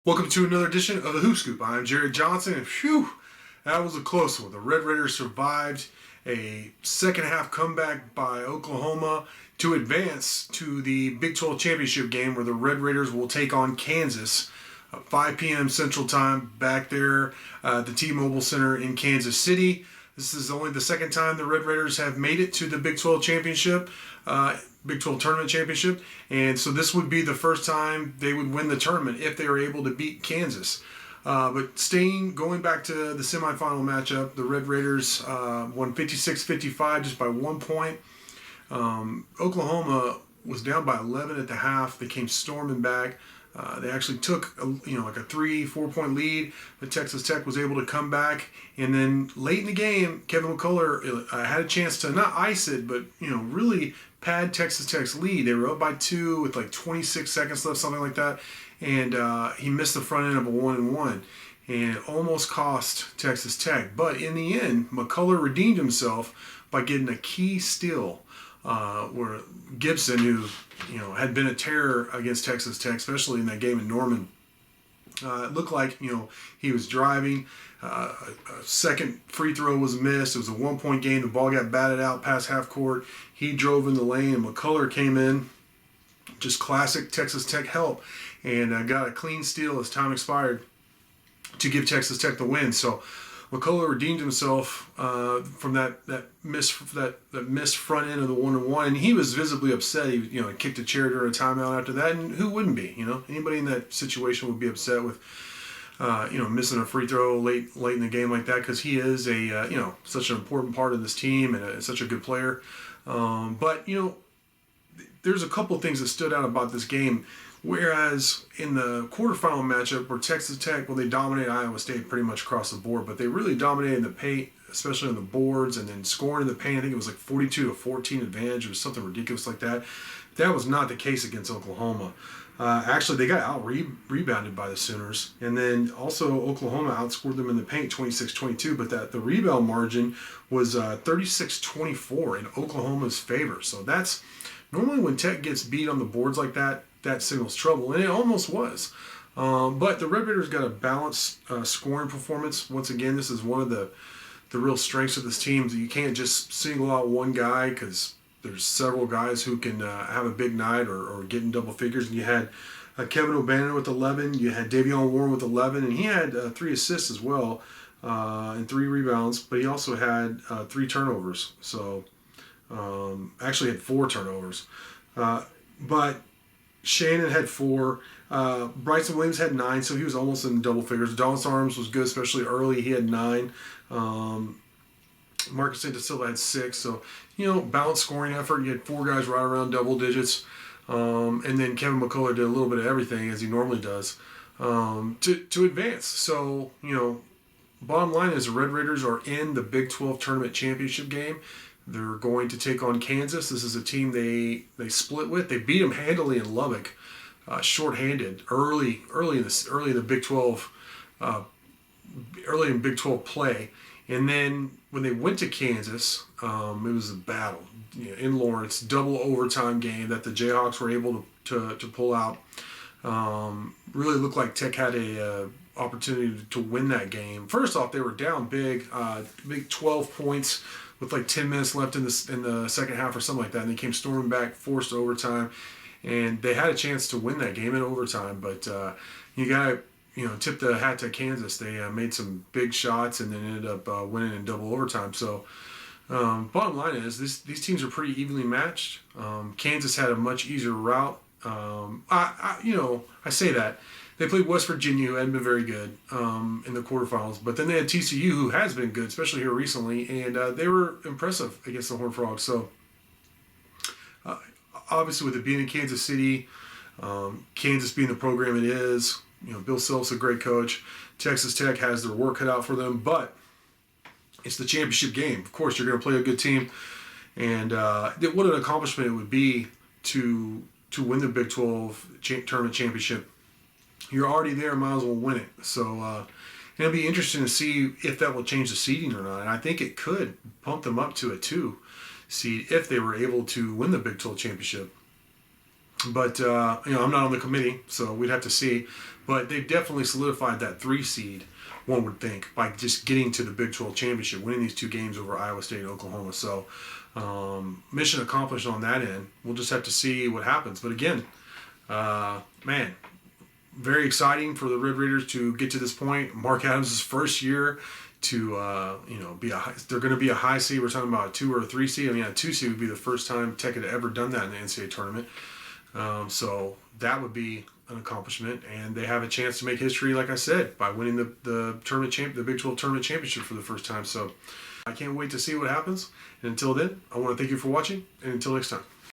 Welcome to another edition of the Hoop Scoop. I'm Jarret Johnson, and phew, that was a close one. The Red Raiders survived a second half comeback by Oklahoma to advance to the Big 12 championship game where the Red Raiders will take on Kansas at 5 p.m. Central Time back there at the T-Mobile Center in Kansas City. This is only the second time the Red Raiders have made it to the Big 12 championship. Big 12 tournament championship, and so this would be the first time they would win the tournament if they were able to beat Kansas. But going back to the semifinal matchup, the Red Raiders won 56-55 just by 1 point. Oklahoma was down by 11 at the half. They came storming back. They actually took like a 3-4 point lead, but Texas Tech was able to come back. And then late in the game, Kevin McCullough had a chance to not ice it, but really pad Texas Tech's lead. They were up by 2 with like 26 seconds left, something like that, and he missed the front end of a 1-and-1, and it almost cost Texas Tech. But in the end, McCullough redeemed himself by getting a key steal. Where Gibson, who had been a terror against Texas Tech, especially in that game in Norman, it looked like he was driving. A second free throw was missed. It was a 1 point game. The ball got batted out past half court. He drove in the lane, and McCullough came in. Just classic Texas Tech help, and got a clean steal as time expired to give Texas Tech the win. So McCullough redeemed himself from that missed front end of the 1-and-1, and he was visibly upset. He kicked a chair during a timeout after that, and who wouldn't be? Anybody in that situation would be upset with missing a free throw late in the game like that, because he is a such an important part of this team and such a good player. But there's a couple of things that stood out about this game. Whereas in the quarterfinal matchup where Texas Tech, they dominated Iowa State pretty much across the board, but they really dominated in the paint, especially on the boards, and then scoring in the paint. I think it was like 42-14 advantage. It was something ridiculous like that. That was not the case against Oklahoma. Actually, they got rebounded by the Sooners, and then also Oklahoma outscored them in the paint 26-22, but the rebound margin was 36-24 in Oklahoma's favor. So that's normally when Tech gets beat on the boards like that, that signals trouble, and it almost was. But the Red Raiders got a balanced scoring performance. Once again, this is one of the real strengths of this team. You can't just single out one guy, because there's several guys who can have a big night or get in double figures. And you had Kevin O'Bannon with 11. You had Davion Warren with 11, and he had 3 assists as well and 3 rebounds. But he also had 3 turnovers. So actually had 4 turnovers. But Shannon had 4. Bryson Williams had 9, so he was almost in double figures. Dallas Arms was good, especially early. He had 9. Marcus St. Silva had 6. So, balanced scoring effort. You had 4 guys right around double digits. And then Kevin McCullough did a little bit of everything, as he normally does, to advance. So, bottom line is the Red Raiders are in the Big 12 tournament championship game. They're going to take on Kansas. This is a team they split with. They beat them handily in Lubbock, shorthanded early in the Big 12, early in Big 12 play. And then when they went to Kansas, it was a battle in Lawrence, double overtime game that the Jayhawks were able to pull out. Really looked like Tech had a opportunity to win that game. First off, they were down big 12 points. With like 10 minutes left in the second half or something like that, and they came storming back, forced overtime, and they had a chance to win that game in overtime. But you got to tip the hat to Kansas. They made some big shots and then ended up winning in double overtime. So bottom line is these teams are pretty evenly matched. Kansas had a much easier route. I say that. They played West Virginia, who hadn't been very good in the quarterfinals. But then they had TCU, who has been good, especially here recently. And they were impressive against the Horned Frogs. So, obviously, with it being in Kansas City, Kansas being the program it is, Bill Self's a great coach. Texas Tech has their work cut out for them. But it's the championship game. Of course, you're going to play a good team. And what an accomplishment it would be to win the Big 12 tournament championship. You're already there, might as well win it. So it'll be interesting to see if that will change the seeding or not. And I think it could pump them up to a 2 seed if they were able to win the Big 12 championship. But I'm not on the committee, so we'd have to see. But they've definitely solidified that 3 seed, one would think, by just getting to the Big 12 championship, winning these 2 games over Iowa State and Oklahoma. So mission accomplished on that end. We'll just have to see what happens. But again, man, very exciting for the Red Raiders to get to this point. Mark Adams' first year to they're going to be a high seed. We're talking about a 2 or a 3 seed. I mean, a 2 seed would be the first time Tech had ever done that in the NCAA tournament. So that would be an accomplishment, and they have a chance to make history, like I said, by winning the Big 12 tournament championship for the first time. So I can't wait to see what happens. And until then, I want to thank you for watching, and until next time.